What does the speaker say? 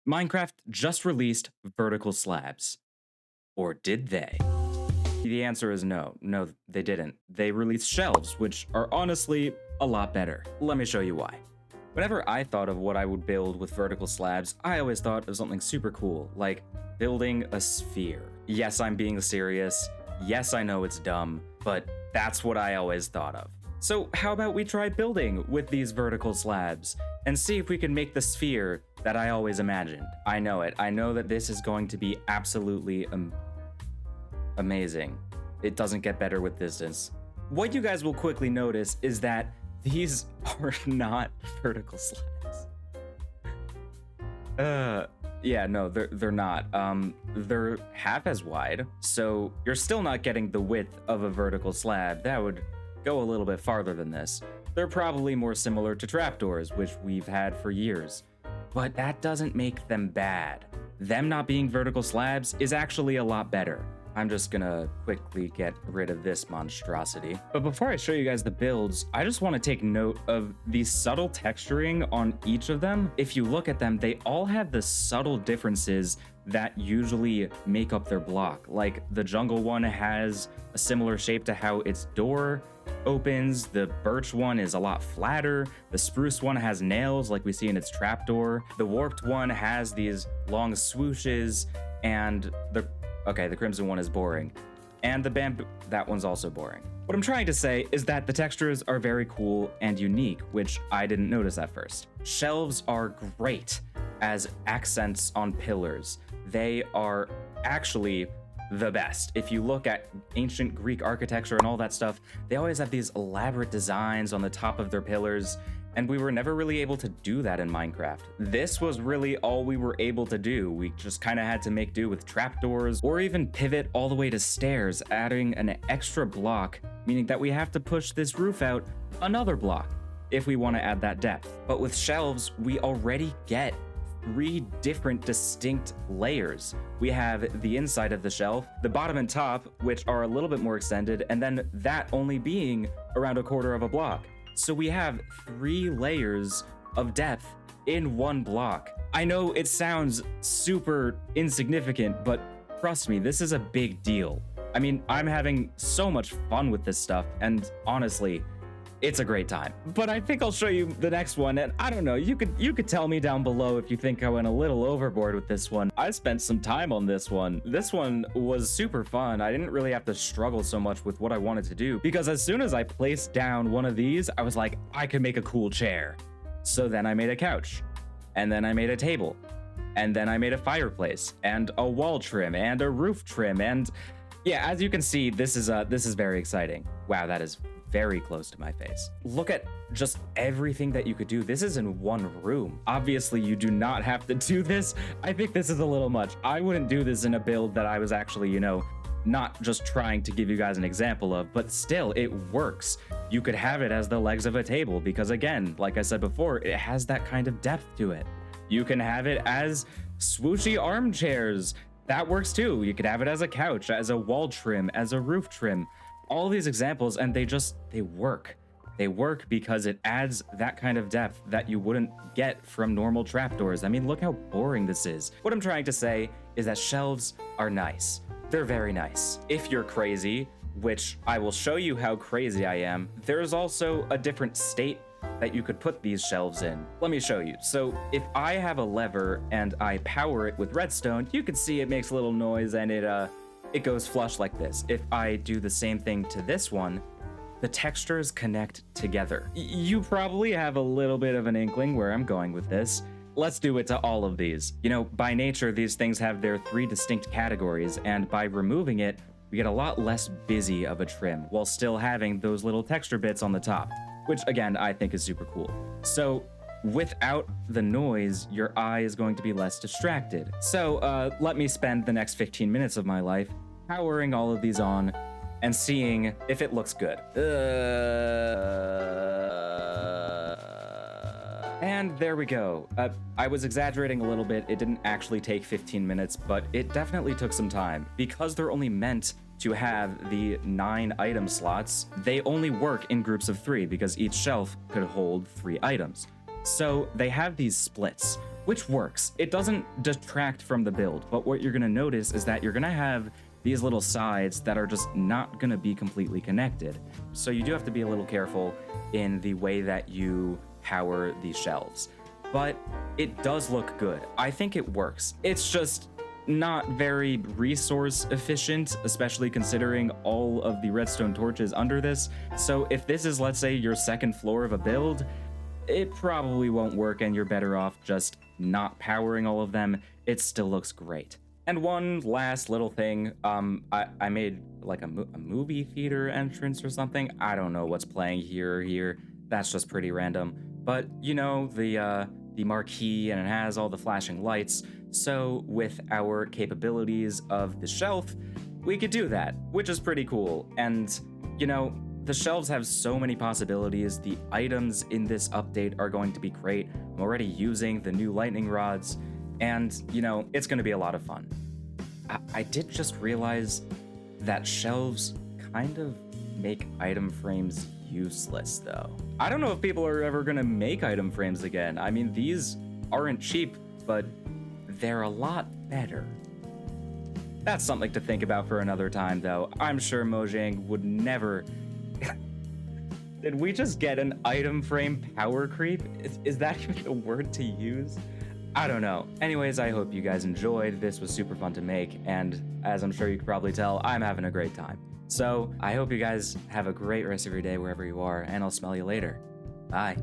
Minecraft just released vertical slabs. Or did they? The answer is no. No, they didn't. They released shelves, which are honestly a lot better. Let me show you why. Whenever I thought of what I would build with vertical slabs, I always thought of something super cool, like building a sphere. Yes, I'm being serious. Yes, I know it's dumb, but that's what I always thought of. So how about we try building with these vertical slabs and see if we can make the sphere that I always imagined. I know it. I know that this is going to be absolutely amazing. It doesn't get better with distance. What you guys will quickly notice is that these are not vertical slabs. Yeah, no, they're not. They're half as wide, so you're still not getting the width of a vertical slab. That would go a little bit farther than this. They're probably more similar to trapdoors, which we've had for years. But that doesn't make them bad. Them not being vertical slabs is actually a lot better. I'm just gonna quickly get rid of this monstrosity. But before I show you guys the builds, I just want to take note of the subtle texturing on each of them. If you look at them, they all have the subtle differences that usually make up their block. Like the jungle one has a similar shape to how its door opens. The birch one is a lot flatter. The spruce one has nails like we see in its trapdoor. The warped one has these long swooshes, and the crimson one is boring. And the bamboo, that one's also boring. What I'm trying to say is that the textures are very cool and unique, which I didn't notice at first. Shelves are great as accents on pillars. They are actually the best. If you look at ancient Greek architecture and all that stuff, they always have these elaborate designs on the top of their pillars, and we were never really able to do that in Minecraft. This was really all we were able to do. We just kind of had to make do with trapdoors or even pivot all the way to stairs, adding an extra block, meaning that we have to push this roof out another block if we want to add that depth. But with shelves, we already get 3 different distinct layers. We have the inside of the shelf, the bottom and top, which are a little bit more extended, and then that only being around a quarter of a block. So we have 3 layers of depth in one block. I know it sounds super insignificant, but trust me, this is a big deal. I mean, I'm having so much fun with this stuff, and honestly, it's a great time. But I think I'll show you the next one, and I don't know, you could tell me down below if you think I went a little overboard with this one. I spent some time on this one. This one was super fun. I didn't really have to struggle so much with what I wanted to do, because as soon as I placed down one of these, I was like, I could make a cool chair. So then I made a couch, and then I made a table, and then I made a fireplace, and a wall trim, and a roof trim, and yeah, as you can see, this is very exciting. Wow, that is very close to my face. Look at just everything that you could do. This is in one room. Obviously, you do not have to do this. I think this is a little much. I wouldn't do this in a build that I was actually, not just trying to give you guys an example of, but still, it works. You could have it as the legs of a table because, again, like I said before, it has that kind of depth to it. You can have it as swooshy armchairs. That works too. You could have it as a couch, as a wall trim, as a roof trim. All these examples, and they work. They work because it adds that kind of depth that you wouldn't get from normal trapdoors. I mean, look how boring this is. What I'm trying to say is that shelves are nice. They're very nice. If you're crazy, which I will show you how crazy I am, there's also a different state that you could put these shelves in. Let me show you. So if I have a lever and I power it with redstone, you can see it makes a little noise and it goes flush like this. If I do the same thing to this one, the textures connect together. You probably have a little bit of an inkling where I'm going with this. Let's do it to all of these. By nature, these things have their 3 distinct categories, and by removing it, we get a lot less busy of a trim while still having those little texture bits on the top, which again, I think is super cool. So without the noise, your eye is going to be less distracted. So let me spend the next 15 minutes of my life powering all of these on and seeing if it looks good. And there we go. I was exaggerating a little bit. It didn't actually take 15 minutes, but it definitely took some time. Because they're only meant to have the 9 item slots, they only work in groups of 3 because each shelf could hold 3 items. So they have these splits, which works. It doesn't detract from the build, but what you're gonna notice is that you're gonna have these little sides that are just not gonna be completely connected. So you do have to be a little careful in the way that you power these shelves. But it does look good. I think it works. It's just not very resource efficient, especially considering all of the redstone torches under this. So if this is, let's say, your second floor of a build, it probably won't work and you're better off just not powering all of them. It still looks great. And one last little thing, I made like a movie theater entrance or something. I don't know what's playing here. That's just pretty random. But you know, the marquee, and it has all the flashing lights. So with our capabilities of the shelf, we could do that, which is pretty cool. And you know, the shelves have so many possibilities. The items in this update are going to be great. I'm already using the new lightning rods, and you know, it's going to be a lot of fun. I did just realize that shelves kind of make item frames useless though. I don't know if people are ever gonna make item frames again. I mean, these aren't cheap, but they're a lot better. That's something to think about for another time though. I'm sure Mojang would never... Did we just get an item frame power creep? Is that even a word to use? I don't know. Anyways, I hope you guys enjoyed. This was super fun to make, and as I'm sure you can probably tell, I'm having a great time. So I hope you guys have a great rest of your day wherever you are, and I'll smell you later. Bye.